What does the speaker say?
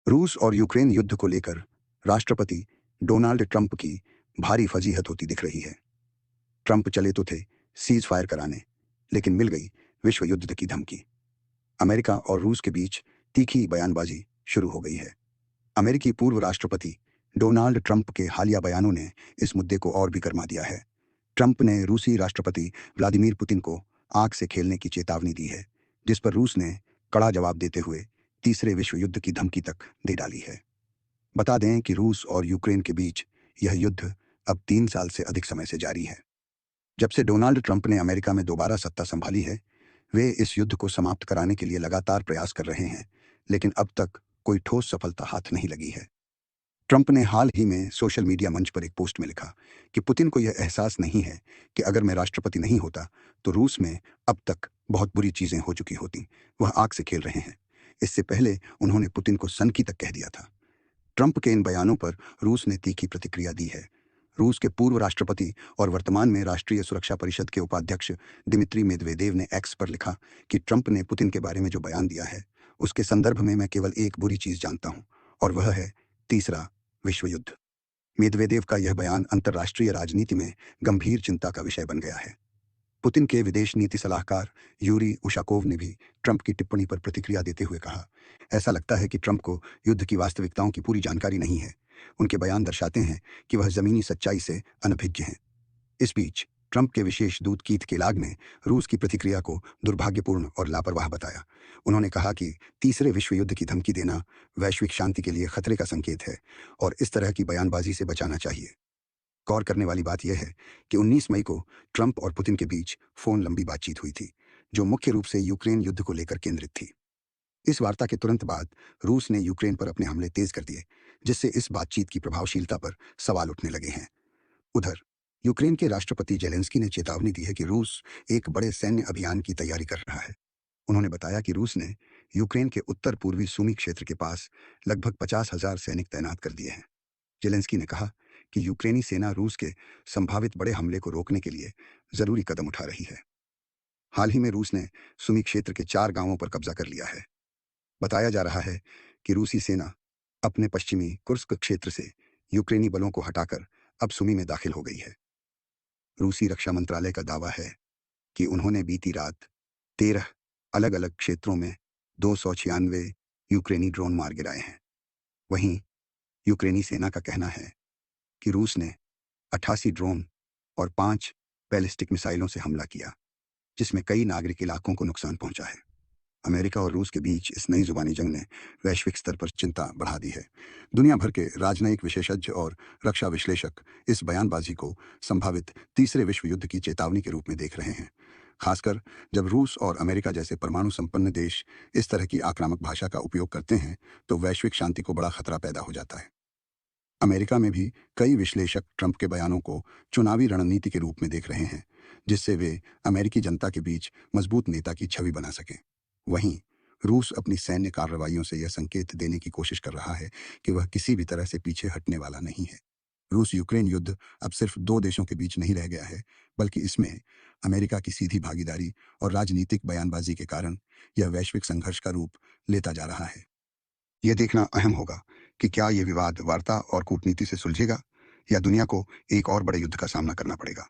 रूस और यूक्रेन युद्ध को लेकर राष्ट्रपति डोनाल्ड ट्रंप की भारी फजीहत होती दिख रही है। ट्रंप चले तो थे सीज फायर कराने, लेकिन मिल गई विश्व युद्ध की धमकी। अमेरिका और रूस के बीच तीखी बयानबाजी शुरू हो गई है। अमेरिकी पूर्व राष्ट्रपति डोनाल्ड ट्रंप के हालिया बयानों ने इस मुद्दे को और भी गर्मा दिया है। ट्रंप ने रूसी राष्ट्रपति व्लादिमीर पुतिन को आग से खेलने की चेतावनी दी है, जिस पर रूस ने कड़ा जवाब देते हुए तीसरे विश्व युद्ध की धमकी तक दे डाली है। बता दें कि रूस और यूक्रेन के बीच यह युद्ध अब 3 साल से अधिक समय से जारी है। जब से डोनाल्ड ट्रंप ने अमेरिका में दोबारा सत्ता संभाली है, वे इस युद्ध को समाप्त कराने के लिए लगातार प्रयास कर रहे हैं, लेकिन अब तक कोई ठोस सफलता हाथ नहीं लगी है। ट्रंप ने हाल ही में सोशल मीडिया मंच पर एक पोस्ट में लिखा कि पुतिन को यह एहसास नहीं है कि अगर मैं राष्ट्रपति नहीं होता तो रूस में अब तक बहुत बुरी चीजें हो चुकी होती। वह आग से खेल रहे हैं। इससे पहले उन्होंने पुतिन को सनकी तक कह दिया था। ट्रंप के इन बयानों पर रूस ने तीखी प्रतिक्रिया दी है। रूस के पूर्व राष्ट्रपति और वर्तमान में राष्ट्रीय सुरक्षा परिषद के उपाध्यक्ष दिमित्री मेदवेदेव ने एक्स पर लिखा कि ट्रंप ने पुतिन के बारे में जो बयान दिया है, उसके संदर्भ में मैं केवल एक बुरी चीज जानता हूं, और वह है तीसरा विश्व युद्ध। मेदवेदेव का यह बयान अंतर्राष्ट्रीय राजनीति में गंभीर चिंता का विषय बन गया है। पुतिन के विदेश नीति सलाहकार यूरी उशाकोव ने भी ट्रंप की टिप्पणी पर प्रतिक्रिया देते हुए कहा, ऐसा लगता है कि ट्रंप को युद्ध की वास्तविकताओं की पूरी जानकारी नहीं है। उनके बयान दर्शाते हैं कि वह जमीनी सच्चाई से अनभिज्ञ हैं। इस बीच ट्रंप के विशेष दूत कीथ केलाग ने रूस की प्रतिक्रिया को दुर्भाग्यपूर्ण और लापरवाह बताया। उन्होंने कहा कि तीसरे विश्व युद्ध की धमकी देना वैश्विक शांति के लिए खतरे का संकेत है और इस तरह की बयानबाजी से बचाना चाहिए। गौर करने वाली बात यह है कि 19 मई को ट्रंप और पुतिन के बीच फोन लंबी बातचीत हुई थी, जो मुख्य रूप से यूक्रेन युद्ध को लेकर केंद्रित थी। इस वार्ता के तुरंत बाद रूस ने यूक्रेन पर अपने हमले तेज कर दिए, जिससे इस बातचीत की प्रभावशीलता पर सवाल उठने लगे हैं। उधर यूक्रेन के राष्ट्रपति जेलेंस्की ने चेतावनी दी है कि रूस एक बड़े सैन्य अभियान की तैयारी कर रहा है। उन्होंने बताया कि रूस ने यूक्रेन के उत्तर पूर्वी सूमी क्षेत्र के पास लगभग 50,000 सैनिक तैनात कर दिए हैं। जेलेंस्की ने कहा कि यूक्रेनी सेना रूस के संभावित बड़े हमले को रोकने के लिए जरूरी कदम उठा रही है। हाल ही में रूस ने सुमी क्षेत्र के 4 गांवों पर कब्जा कर लिया है। बताया जा रहा है कि रूसी सेना अपने पश्चिमी कुर्स्क क्षेत्र से यूक्रेनी बलों को हटाकर अब सुमी में दाखिल हो गई है। रूसी रक्षा मंत्रालय का दावा है कि उन्होंने बीती रात 13 अलग अलग क्षेत्रों में 296 यूक्रेनी ड्रोन मार गिराए हैं। वहीं यूक्रेनी सेना का कहना है कि रूस ने 88 ड्रोन और 5 बैलिस्टिक मिसाइलों से हमला किया, जिसमें कई नागरिक इलाकों को नुकसान पहुंचा है। अमेरिका और रूस के बीच इस नई जुबानी जंग ने वैश्विक स्तर पर चिंता बढ़ा दी है। दुनिया भर के राजनयिक विशेषज्ञ और रक्षा विश्लेषक इस बयानबाजी को संभावित तीसरे विश्व युद्ध की चेतावनी के रूप में देख रहे हैं, खासकर जब रूस और अमेरिका जैसे परमाणु संपन्न देश इस तरह की आक्रामक भाषा का उपयोग करते हैं तो वैश्विक शांति को बड़ा खतरा पैदा हो जाता है। अमेरिका में भी कई विश्लेषक ट्रंप के बयानों को चुनावी रणनीति के रूप में देख रहे हैं, जिससे वे अमेरिकी जनता के बीच मजबूत नेता की छवि बना सकें। वहीं रूस अपनी सैन्य कार्रवाइयों से यह संकेत देने की कोशिश कर रहा है कि वह किसी भी तरह से पीछे हटने वाला नहीं है। रूस यूक्रेन युद्ध अब सिर्फ 2 देशों के बीच नहीं रह गया है, बल्कि इसमें अमेरिका की सीधी भागीदारी और राजनीतिक बयानबाजी के कारण यह वैश्विक संघर्ष का रूप लेता जा रहा है। यह देखना अहम होगा कि क्या यह विवाद वार्ता और कूटनीति से सुलझेगा या दुनिया को एक और बड़े युद्ध का सामना करना पड़ेगा।